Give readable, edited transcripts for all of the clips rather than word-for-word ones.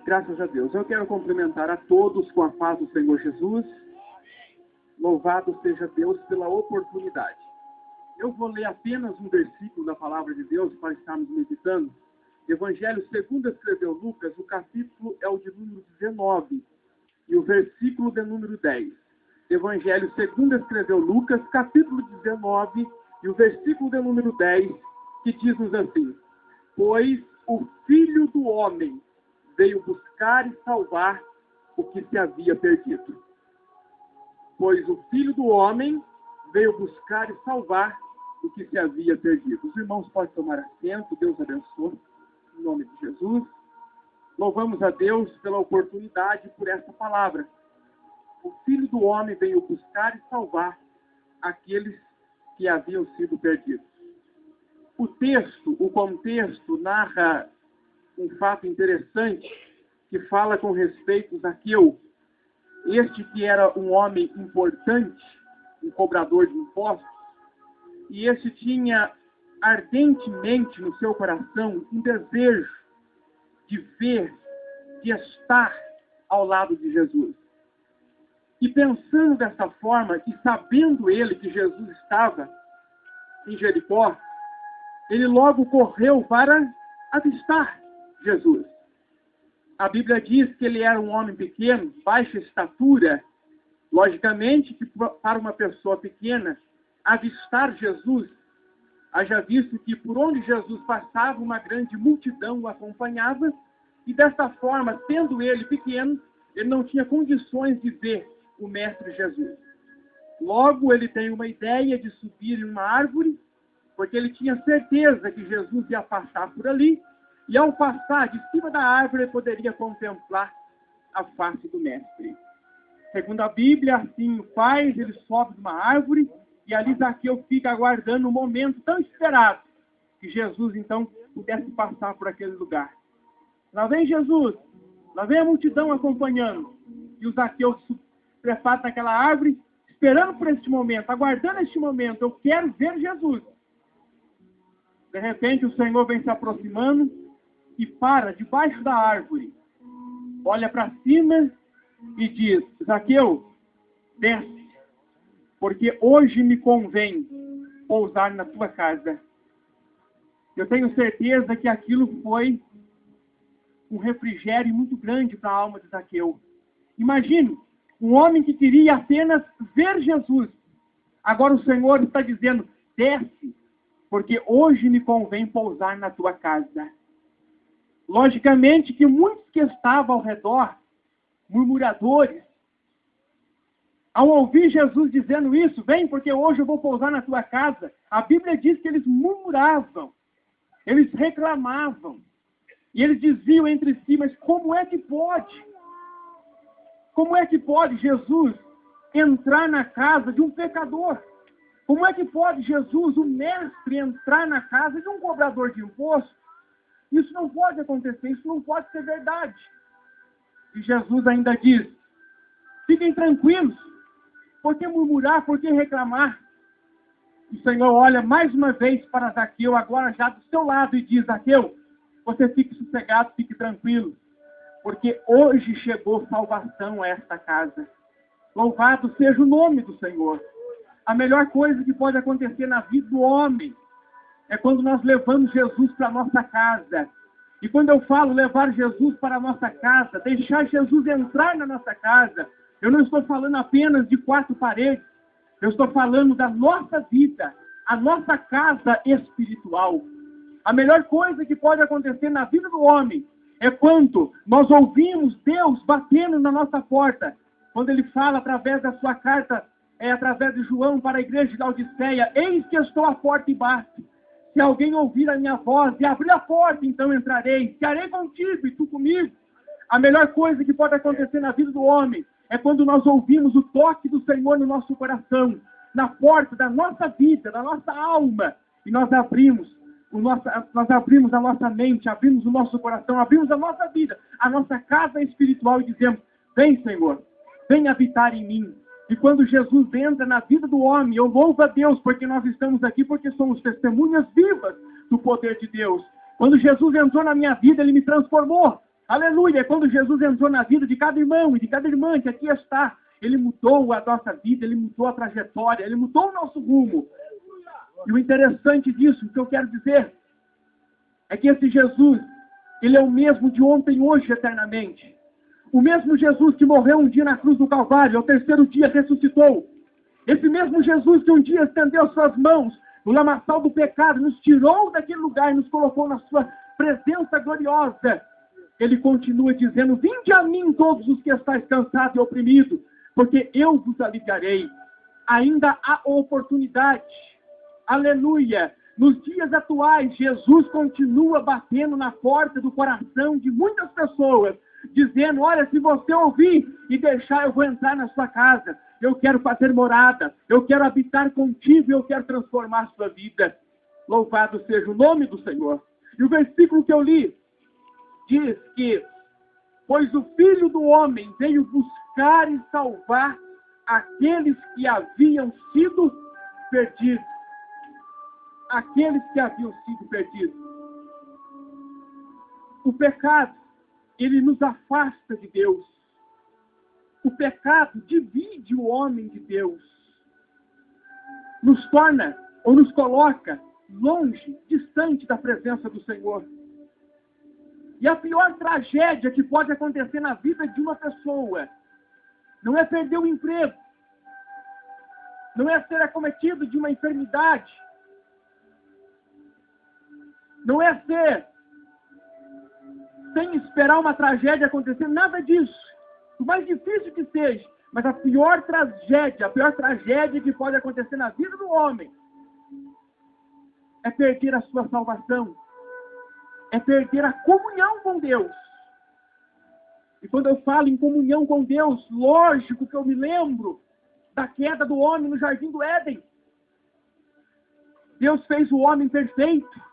Graças a Deus. Eu quero cumprimentar a todos com a paz do Senhor Jesus. Louvado seja Deus pela oportunidade. Eu vou ler apenas um versículo da palavra de Deus para estarmos meditando. Evangelho segundo escreveu Lucas, o capítulo é o de número 19 e o versículo de número 10. Evangelho segundo escreveu Lucas, capítulo 19 e o versículo de número 10, que diz-nos assim: pois o Filho do Homem veio buscar e salvar o que se havia perdido. Pois o Filho do Homem veio buscar e salvar o que se havia perdido. Os irmãos podem tomar assento, Deus abençoe, em nome de Jesus. Louvamos a Deus pela oportunidade, por essa palavra. O Filho do Homem veio buscar e salvar aqueles que haviam sido perdidos. O texto, o contexto, narra um fato interessante que fala com respeito a Zaqueu. Este que era um homem importante, um cobrador de impostos, e este tinha ardentemente no seu coração um desejo de ver, de estar ao lado de Jesus. E pensando dessa forma, e sabendo ele que Jesus estava em Jericó, ele logo correu para avistar Jesus. A Bíblia diz que ele era um homem pequeno, baixa estatura. Logicamente que para uma pessoa pequena, avistar Jesus, haja visto que por onde Jesus passava, uma grande multidão o acompanhava, e desta forma, sendo ele pequeno, ele não tinha condições de ver o Mestre Jesus. Logo, ele tem uma ideia de subir em uma árvore, porque ele tinha certeza que Jesus ia passar por ali, e ao passar de cima da árvore, ele poderia contemplar a face do Mestre. Segundo a Bíblia, assim o faz, ele sobe de uma árvore, e ali Zaqueu fica aguardando um momento tão esperado, que Jesus, então, pudesse passar por aquele lugar. Lá vem Jesus, lá vem a multidão acompanhando, e o Zaqueu se prepara naquela árvore, esperando por este momento, aguardando este momento. Eu quero ver Jesus. De repente, o Senhor vem se aproximando e para debaixo da árvore, olha para cima e diz: Zaqueu, desce, porque hoje me convém pousar na tua casa. Eu tenho certeza que aquilo foi um refrigério muito grande para a alma de Zaqueu. Imagine, um homem que queria apenas ver Jesus. Agora o Senhor está dizendo: desce, porque hoje me convém pousar na tua casa. Logicamente que muitos que estavam ao redor, murmuradores, ao ouvir Jesus dizendo isso: vem, porque hoje eu vou pousar na tua casa, a Bíblia diz que eles murmuravam, eles reclamavam, e eles diziam entre si: mas como é que pode? Como é que pode Jesus entrar na casa de um pecador? Como é que pode Jesus, o mestre, entrar na casa de um cobrador de imposto? Isso não pode acontecer, isso não pode ser verdade. E Jesus ainda diz: fiquem tranquilos, por que murmurar, por que reclamar? O Senhor olha mais uma vez para Zaqueu, agora já do seu lado, e diz: Zaqueu, você fique sossegado, fique tranquilo, porque hoje chegou salvação a esta casa. Louvado seja o nome do Senhor. A melhor coisa que pode acontecer na vida do homem é quando nós levamos Jesus para a nossa casa. E quando eu falo levar Jesus para a nossa casa, deixar Jesus entrar na nossa casa, eu não estou falando apenas de 4 paredes. Eu estou falando da nossa vida, a nossa casa espiritual. A melhor coisa que pode acontecer na vida do homem é quando nós ouvimos Deus batendo na nossa porta. Quando ele fala através da sua carta, através de João para a igreja de Laodiceia: eis que eu estou à porta e bato. Se alguém ouvir a minha voz e abrir a porta, então entrarei. Ficarei contigo e tu comigo. A melhor coisa que pode acontecer na vida do homem é quando nós ouvimos o toque do Senhor no nosso coração, na porta da nossa vida, da nossa alma, e nós abrimos a nossa mente, abrimos o nosso coração, abrimos a nossa vida, a nossa casa espiritual, e dizemos: vem, Senhor, vem habitar em mim. E quando Jesus entra na vida do homem, eu louvo a Deus, porque nós estamos aqui, porque somos testemunhas vivas do poder de Deus. Quando Jesus entrou na minha vida, Ele me transformou. Aleluia! Quando Jesus entrou na vida de cada irmão e de cada irmã que aqui está, Ele mudou a nossa vida, Ele mudou a trajetória, Ele mudou o nosso rumo. E o interessante disso, o que eu quero dizer, é que esse Jesus, Ele é o mesmo de ontem, hoje, eternamente. O mesmo Jesus que morreu um dia na cruz do Calvário, ao terceiro dia ressuscitou. Esse mesmo Jesus que um dia estendeu suas mãos no lamaçal do pecado, nos tirou daquele lugar e nos colocou na sua presença gloriosa. Ele continua dizendo: vinde a mim todos os que estáis cansados e oprimidos, porque eu vos aliviarei. Ainda há oportunidade. Aleluia! Nos dias atuais, Jesus continua batendo na porta do coração de muitas pessoas, dizendo: olha, se você ouvir e deixar, eu vou entrar na sua casa. Eu quero fazer morada, eu quero habitar contigo, eu quero transformar a sua vida. Louvado seja o nome do Senhor. E o versículo que eu li diz que: pois o Filho do Homem veio buscar e salvar aqueles que haviam sido perdidos. Aqueles que haviam sido perdidos. O pecado, ele nos afasta de Deus. O pecado divide o homem de Deus. Nos torna, ou nos coloca, longe, distante da presença do Senhor. E a pior tragédia que pode acontecer na vida de uma pessoa não é perder o emprego, não é ser acometido de uma enfermidade, não é ser sem esperar uma tragédia acontecer, nada disso. O mais difícil que seja, mas a pior tragédia que pode acontecer na vida do homem é perder a sua salvação, é perder a comunhão com Deus. E quando eu falo em comunhão com Deus, lógico que eu me lembro da queda do homem no jardim do Éden. Deus fez o homem perfeito.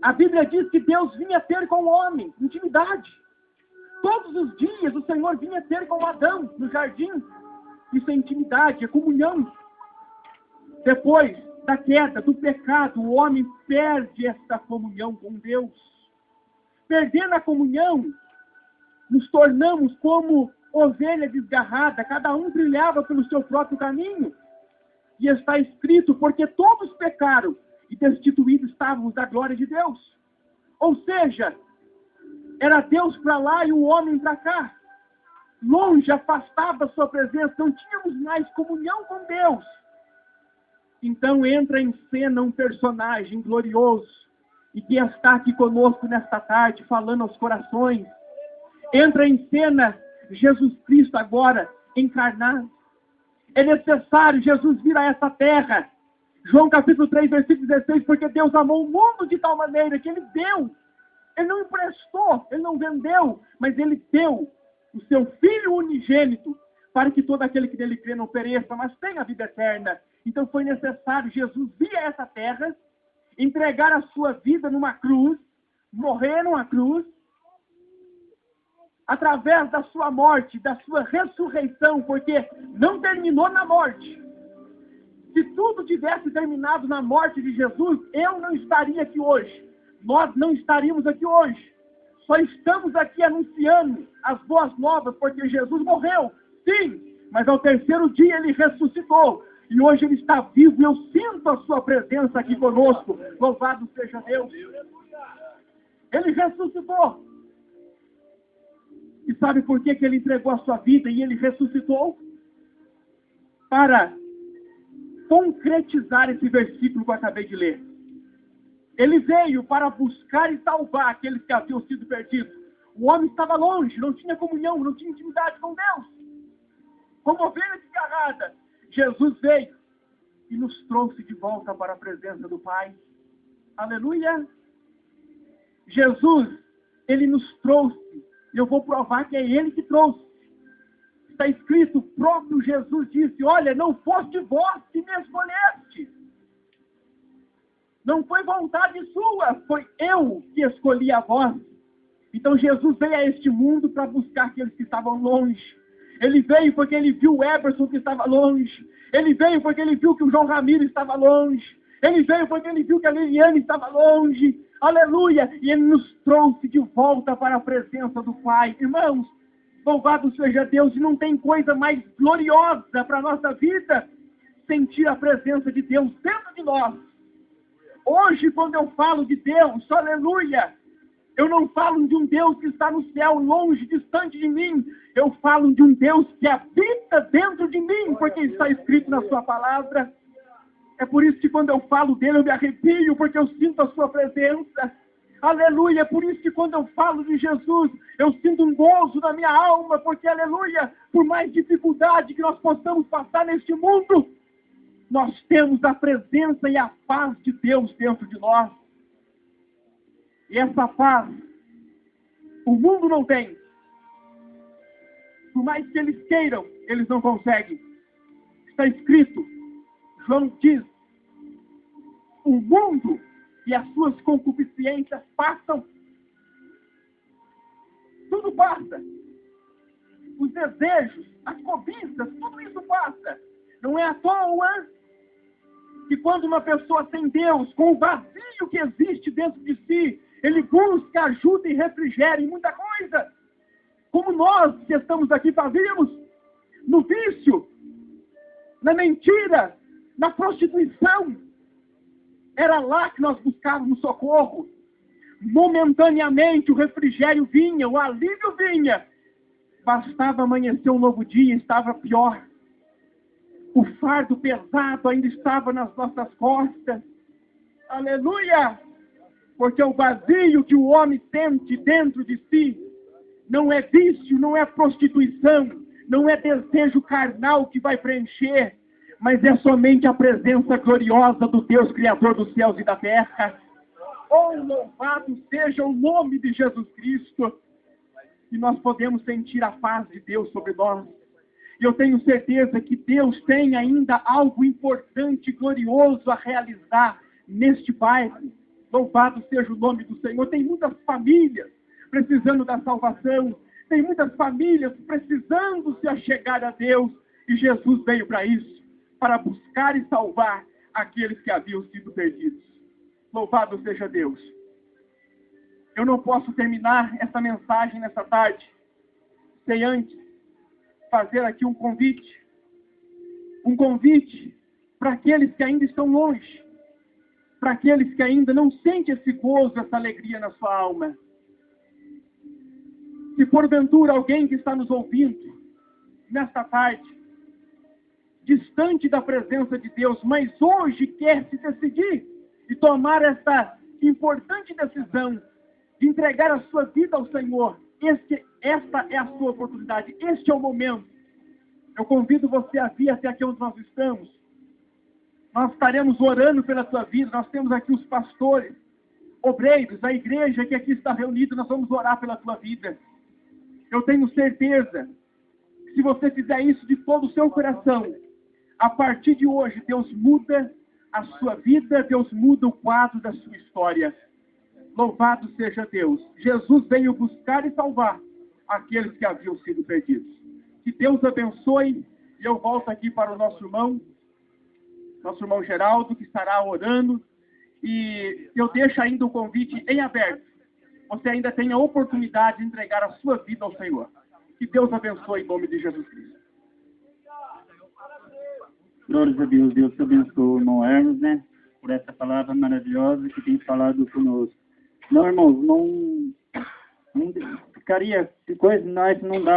A Bíblia diz que Deus vinha ter com o homem intimidade. Todos os dias o Senhor vinha ter com Adão no jardim. Isso é intimidade, é comunhão. Depois da queda, do pecado, o homem perde esta comunhão com Deus. Perdendo a comunhão, nos tornamos como ovelha desgarrada, cada um trilhava pelo seu próprio caminho. E está escrito: porque todos pecaram e destituídos estávamos da glória de Deus. Ou seja, era Deus para lá e o homem para cá. Longe, afastado da sua presença, não tínhamos mais comunhão com Deus. Então entra em cena um personagem glorioso, e que está aqui conosco nesta tarde, falando aos corações. Entra em cena Jesus Cristo agora, encarnado. É necessário Jesus vir a essa terra. João capítulo 3, versículo 16, porque Deus amou o mundo de tal maneira que Ele deu. Ele não emprestou, Ele não vendeu, mas Ele deu o seu Filho unigênito, para que todo aquele que nele crê não pereça, mas tenha a vida eterna. Então foi necessário Jesus vir a essa terra, entregar a sua vida numa cruz, morrer numa cruz, através da sua morte, da sua ressurreição, porque não terminou na morte. Se tudo tivesse terminado na morte de Jesus, eu não estaria aqui hoje. Nós não estaríamos aqui hoje. Só estamos aqui anunciando as boas novas, porque Jesus morreu, sim, mas ao terceiro dia Ele ressuscitou. E hoje Ele está vivo e eu sinto a sua presença aqui conosco. Louvado seja Deus. Ele ressuscitou. E sabe por que Ele entregou a sua vida e Ele ressuscitou? Para concretizar esse versículo que eu acabei de ler. Ele veio para buscar e salvar aqueles que haviam sido perdidos. O homem estava longe, não tinha comunhão, não tinha intimidade com Deus. Como ovelha desgarrada, Jesus veio e nos trouxe de volta para a presença do Pai. Aleluia! Jesus, Ele nos trouxe. E eu vou provar que é Ele que trouxe. Está escrito, o próprio Jesus disse: olha, não foste vós que me escolheste. Não foi vontade sua, foi eu que escolhi a vós. Então Jesus veio a este mundo para buscar aqueles que estavam longe. Ele veio porque Ele viu o Eberson que estava longe. Ele veio porque Ele viu que o João Ramiro estava longe. Ele veio porque Ele viu que a Liliane estava longe. aleluia, e Ele nos trouxe de volta para a presença do Pai. Irmãos, louvado seja Deus, e não tem coisa mais gloriosa para a nossa vida sentir a presença de Deus dentro de nós. Hoje, quando eu falo de Deus, aleluia, eu não falo de um Deus que está no céu, longe, distante de mim. Eu falo de um Deus que habita dentro de mim, porque está escrito na sua palavra. É por isso que quando eu falo dele, eu me arrepio, porque eu sinto a sua presença. Aleluia, é por isso que quando eu falo de Jesus, eu sinto um gozo na minha alma, porque, aleluia, por mais dificuldade que nós possamos passar neste mundo, nós temos a presença e a paz de Deus dentro de nós. E essa paz, o mundo não tem. Por mais que eles queiram, eles não conseguem. Está escrito, João diz, o mundo e as suas concupiscências passam. Tudo passa. Os desejos, as cobiças, tudo isso passa. Não é à toa que quando uma pessoa sem Deus, com o vazio que existe dentro de si, ele busca ajuda e refrigério em muita coisa. Como nós que estamos aqui fazíamos, no vício, na mentira, na prostituição. Era lá que nós buscávamos socorro. Momentaneamente o refrigério vinha, o alívio vinha. Bastava amanhecer um novo dia, estava pior. O fardo pesado ainda estava nas nossas costas. Aleluia! Porque o vazio que o homem sente dentro de si não é vício, não é prostituição, não é desejo carnal que vai preencher, mas é somente a presença gloriosa do Deus Criador dos céus e da terra. Oh, louvado seja o nome de Jesus Cristo! E nós podemos sentir a paz de Deus sobre nós. E eu tenho certeza que Deus tem ainda algo importante e glorioso a realizar neste bairro. Louvado seja o nome do Senhor. Tem muitas famílias precisando da salvação. Tem muitas famílias precisando se achegar a Deus. E Jesus veio para isso, para buscar e salvar aqueles que haviam sido perdidos. Louvado seja Deus. Eu não posso terminar essa mensagem nessa tarde sem antes fazer aqui um convite para aqueles que ainda estão longe, para aqueles que ainda não sentem esse gozo, essa alegria na sua alma. Se porventura alguém que está nos ouvindo nesta tarde, distante da presença de Deus, mas hoje quer se decidir e tomar essa importante decisão de entregar a sua vida ao Senhor, esta é a sua oportunidade, este é o momento. Eu convido você a vir até aqui onde nós estamos. Nós estaremos orando pela tua vida. Nós temos aqui os pastores, obreiros, a igreja que aqui está reunida. Nós vamos orar pela tua vida. Eu tenho certeza que se você fizer isso de todo o seu coração, a partir de hoje, Deus muda a sua vida, Deus muda o quadro da sua história. Louvado seja Deus. Jesus veio buscar e salvar aqueles que haviam sido perdidos. Que Deus abençoe. E eu volto aqui para o nosso irmão Geraldo, que estará orando. E eu deixo ainda o convite em aberto. Você ainda tem a oportunidade de entregar a sua vida ao Senhor. Que Deus abençoe em nome de Jesus Cristo. Glórias a Deus. Deus te abençoe, irmão Hermes, né? Por essa palavra maravilhosa que tem falado conosco. Não, irmãos, não ficaria coisa, nós não dá